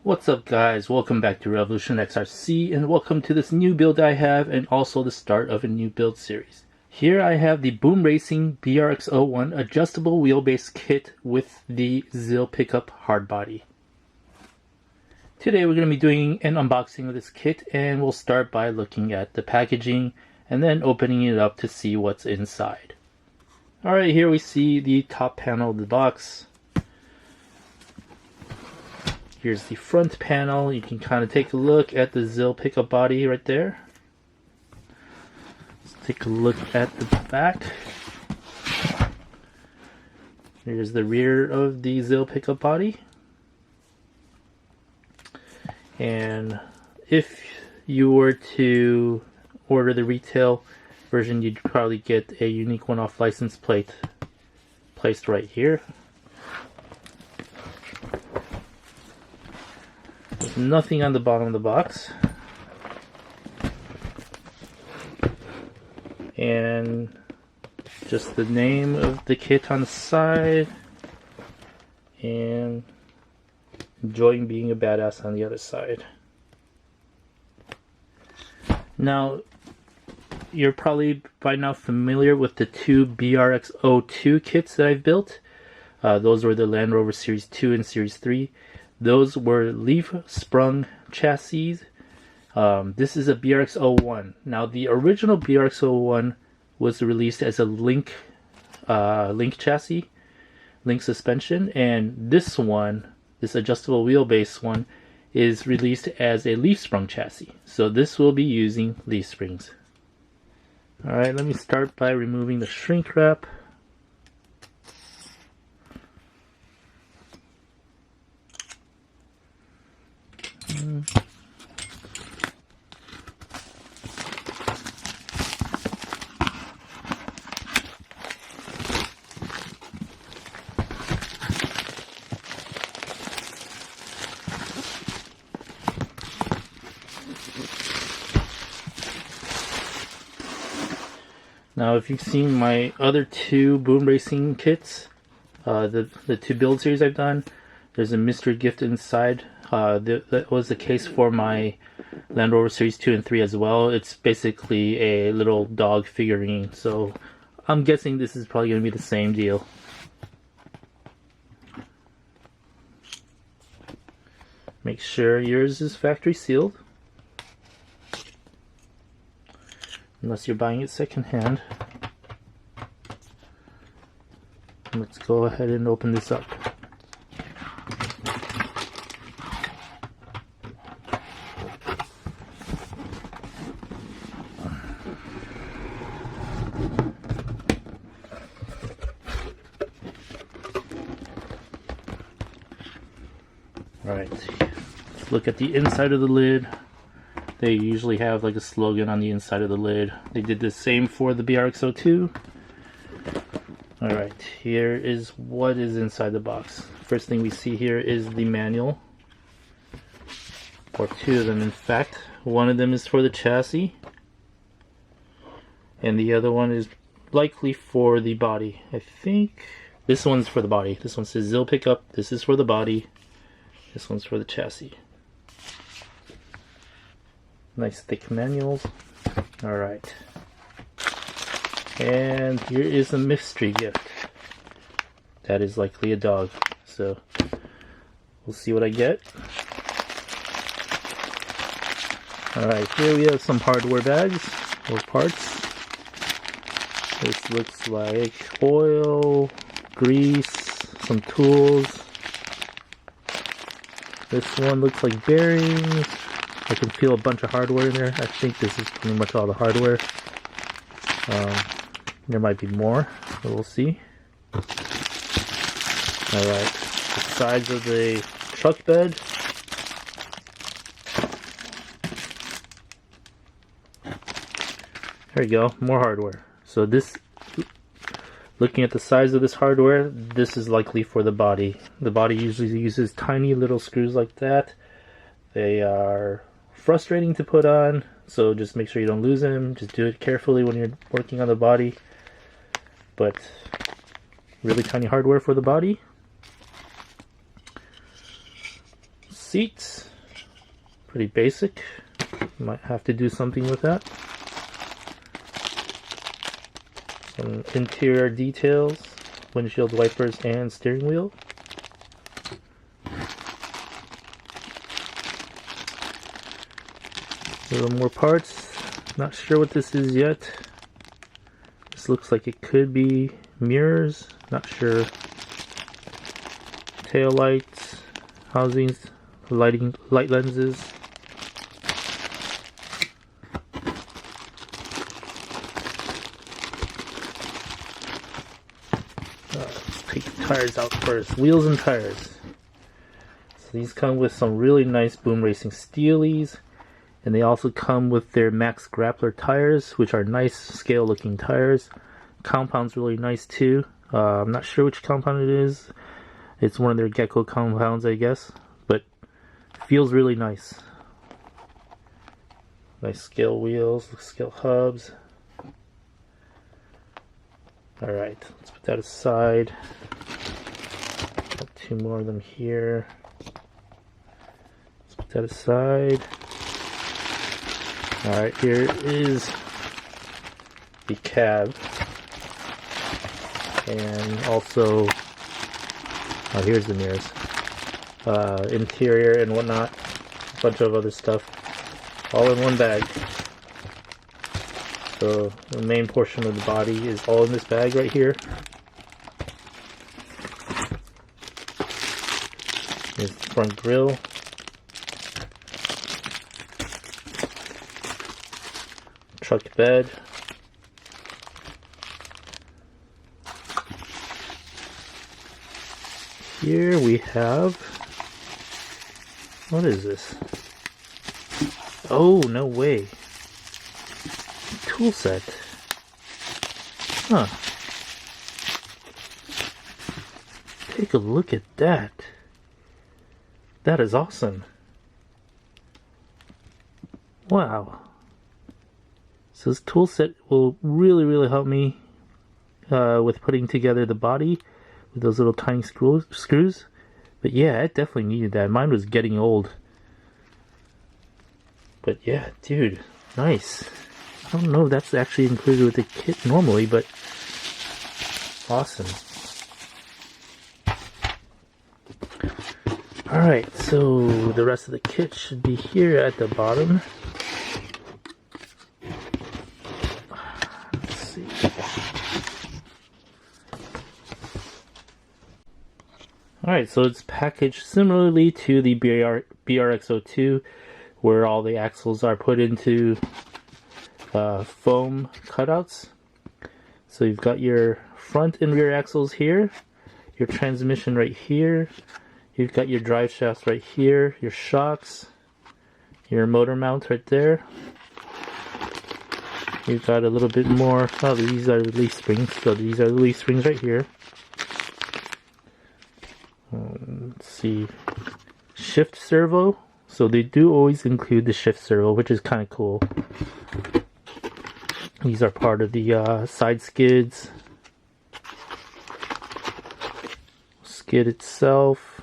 What's up guys, welcome back to Revolution XRC and welcome to this new build I have and also the start of a new build series. Here I have the Boom Racing BRX01 adjustable wheelbase kit with the ZIL pickup hardbody. Today we're going to be doing an unboxing of this kit and we'll start by looking at the packaging and then opening it up to see what's inside. Alright, here we see the top panel of the box. Here's the front panel. You can kind of take a look at the ZIL pickup body right there. Let's take a look at the back. Here's the rear of the ZIL pickup body. And if you were to order the retail version, you'd probably get a unique one-off license plate placed right here. There's nothing on the bottom of the box. And just the name of the kit on the side. And enjoying being a badass on the other side. Now, you're probably by now familiar with the two BRX02 kits that I've built. Those were the Land Rover Series 2 and Series 3. Those were leaf-sprung chassis. This is a BRX01. Now, the original BRX01 was released as a link chassis, link suspension, and this one, this adjustable wheelbase one, is released as a leaf-sprung chassis. So this will be using leaf springs. Alright, let me start by removing the shrink wrap. Now, if you've seen my other two Boom Racing kits, the two build series I've done, there's a mystery gift inside. That was the case for my Land Rover Series 2 and 3 as well. It's basically a little dog figurine, so I'm guessing this is probably going to be the same deal. Make sure yours is factory sealed, unless you're buying it secondhand. Let's go ahead and open this up. Alright, let's look at the inside of the lid. They usually have like a slogan on the inside of the lid. They did the same for the BRX02. Alright, here is what is inside the box. First thing we see here is the manual. Or two of them, in fact. One of them is for the chassis. And the other one is likely for the body. I think this one's for the body. This one says ZIL pickup. This is for the body. This one's for the chassis. Nice thick manuals. Alright. And here is a mystery gift. That is likely a dog. So we'll see what I get. Alright, here we have some hardware bags or parts. This looks like oil, grease, some tools. This one looks like bearings. I can feel a bunch of hardware in there. I think this is pretty much all the hardware. There might be more, but we'll see. Alright, the sides of the truck bed. There you go, more hardware. So this, looking at the size of this hardware, this is likely for the body. The body usually uses tiny little screws like that. They are frustrating to put on, so just make sure you don't lose them. Just do it carefully when you're working on the body. But really tiny hardware for the body. seats. Pretty basic. Might have to do something with that. Some interior details, windshield wipers and steering wheel. A little more parts. Not sure what this is yet. This looks like it could be mirrors. Not sure. Tail lights, housings, light lenses. Let's take the tires out first. Wheels and tires. So these come with some really nice Boom Racing Steelies, and they also come with their Max Grappler tires, which are nice scale looking tires. Compound's really nice too. I'm not sure which compound it is. It's one of their Gecko compounds, I guess, but feels really nice. Nice scale wheels, scale hubs. Alright, let's put that aside. Got two more of them here. Let's put that aside. Alright, here is the cab. And also, oh, here's the mirrors. Interior and whatnot. A bunch of other stuff. All in one bag. So the main portion of the body is all in this bag right here. Here's the front grille. Truck bed. Here we have, what is this? Oh, no way. Tool set. Huh. Take a look at that. That is awesome. Wow. So this tool set will really help me with putting together the body with those little tiny screws. But yeah, I definitely needed that. Mine was getting old. But yeah, dude, nice. I don't know if that's actually included with the kit normally, but awesome. Alright, so the rest of the kit should be here at the bottom. Let's see. Alright, so it's packaged similarly to the BRX02, where all the axles are put into foam cutouts. So you've got your front and rear axles here, your transmission right here, you've got your drive shafts right here, your shocks, your motor mount right there. You've got a little bit more, oh, these are the leaf springs, so these are the leaf springs right here. Let's see, shift servo. So they do always include the shift servo, which is kind of cool. These are part of the side skids. Skid itself.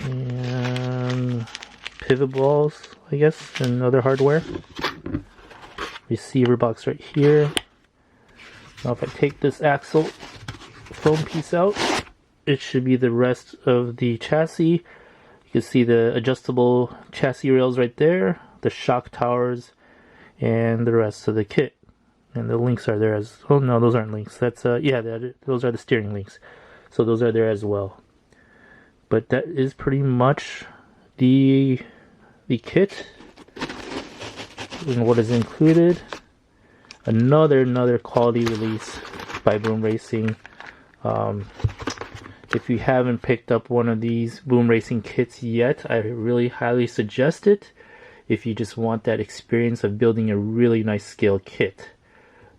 And pivot balls, I guess, and other hardware. Receiver box right here. Now if I take this axle foam piece out, it should be the rest of the chassis. You can see the adjustable chassis rails right there, the shock towers, and the rest of the kit. And the links are there as, oh no, those aren't links. That's, yeah, those are the steering links. So those are there as well. But that is pretty much the kit and what is included. Another quality release by Boom Racing. If you haven't picked up one of these Boom Racing kits yet, I really highly suggest it if you just want that experience of building a really nice scale kit.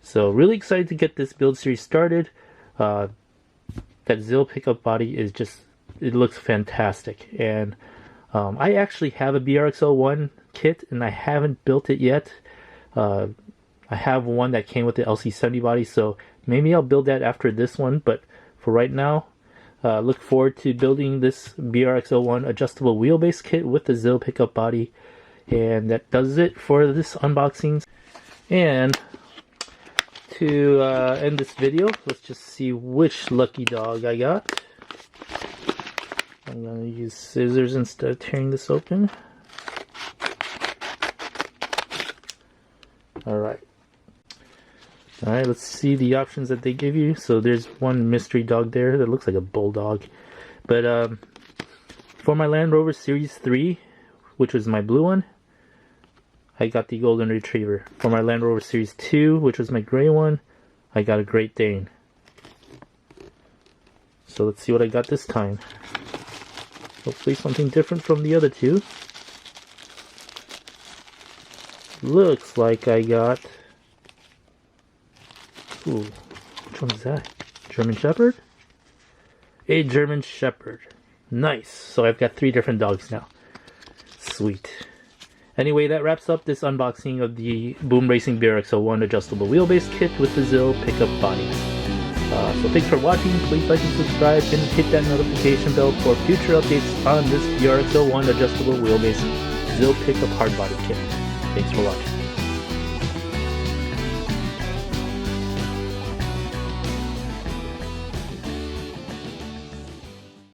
So really excited to get this build series started. That ZIL pickup body is just, it looks fantastic. And I actually have a BRX01 kit and I haven't built it yet. I have one that came with the LC70 body, so maybe I'll build that after this one, but for right now, Look forward to building this BRX01 adjustable wheelbase kit with the ZIL pickup body. And that does it for this unboxing. And to end this video, let's just see which lucky dog I got. I'm going to use scissors instead of tearing this open. Alright, let's see the options that they give you. So there's one mystery dog there that looks like a bulldog. But for my Land Rover Series 3, which was my blue one, I got the Golden Retriever. For my Land Rover Series 2, which was my gray one, I got a Great Dane. So let's see what I got this time. Hopefully something different from the other two. Looks like I got... Ooh, which one is that? German Shepherd? A German Shepherd. Nice. So I've got 3 different dogs now. Sweet. Anyway, that wraps up this unboxing of the Boom Racing BRX01 adjustable wheelbase kit with the ZIL pickup body. So thanks for watching. Please like and subscribe and hit that notification bell for future updates on this BRX01 adjustable wheelbase ZIL pickup hard body kit. Thanks for watching.